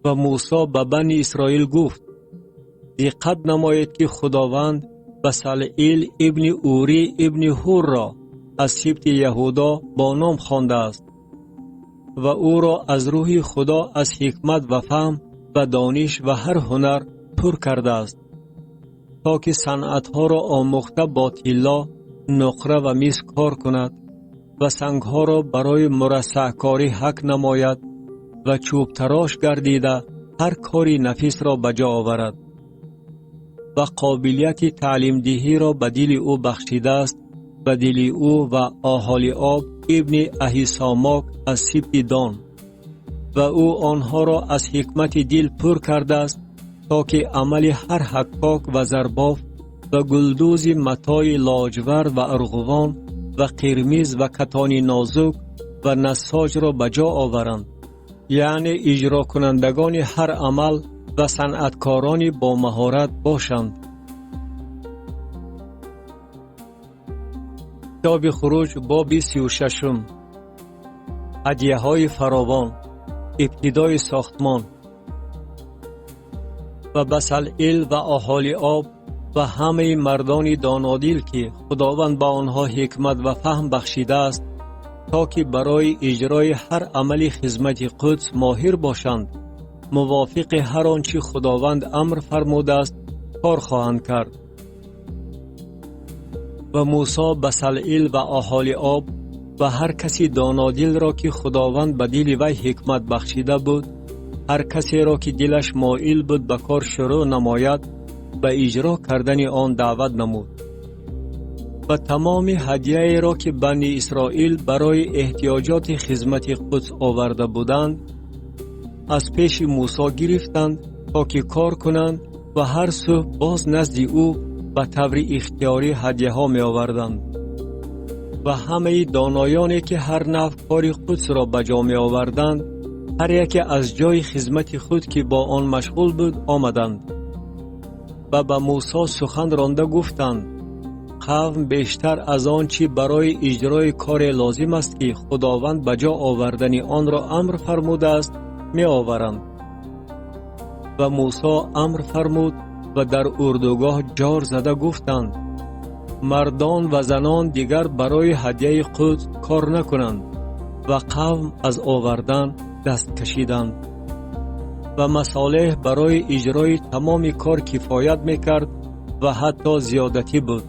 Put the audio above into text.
و موسی به بنی اسرائیل گفت: دقت نمایید که خداوند بسلعیل ابن اوری ابن هور را از سبط یهودا با نام خوانده است و او را از روح خدا از حکمت و فهم و دانش و هر هنر پر کرده است تا که صنعتها را آموخته با طلا، نقره و مس کار کند و سنگها را برای مرصع کاری حک نماید و چوب تراش گردیده هر کاری نفیس را بجا آورد و قابلیت تعلیم دهی را به دل او بخشیده است، به دل او و اوهالیاب ابن اهیساماک از سبط دان و او آنها را از حکمت دل پر کرده است تا که عمل هر حکاک و زرباف و گلدوز متاع لاجورد و ارغوان و قرمز و کتان نازک و نساج را بجا آورند، یعنی اجرا کنندگان هر عمل و صنعتکاران با مهارت باشند. کتاب خروج باب 36. هدیه های فراوان. ابتدای ساختمان. و بسلعیل و اوهالیاب و همه مردان دانادیل که خداوند با آنها حکمت و فهم بخشیده است تا که برای اجرای هر عمل خدمت قدس ماهر باشند، موافق هر آنچه خداوند امر فرموده است کار خواهند کرد. و موسی بسلعیل و اوهالیاب و هر کسی دانادیل را که خداوند به دل وی حکمت بخشیده بود، هر کسی را که دلش مایل بود به کار شروع نماید، به اجرا کردن آن دعوت نمود. و تمام هدیه را که بنی اسرائیل برای احتیاجات خدمت قدس آورده بودند از پیش موسی گرفتند تا که کار کنند و هر صبح باز نزد او به طور اختیاری هدیه ها می آوردند. و همه دانایانی که هر نوع کار قدس را به جا می آوردند، هر یک از جای خدمت خود که با آن مشغول بود آمدند و به موسی سخن رانده گفتند: قوم بیشتر از آن چی برای اجرای کار لازم است که خداوند به جا آوردن آن را امر فرموده است می آورند. و موسی امر فرمود و در اردوگاه جار زده گفتند: مردان و زنان دیگر برای هدیه قدس کار نکنند. و قوم از آوردن دست کشیدند. و مصالح برای اجرای تمام کار کفایت میکرد و حتی زیادتی بود.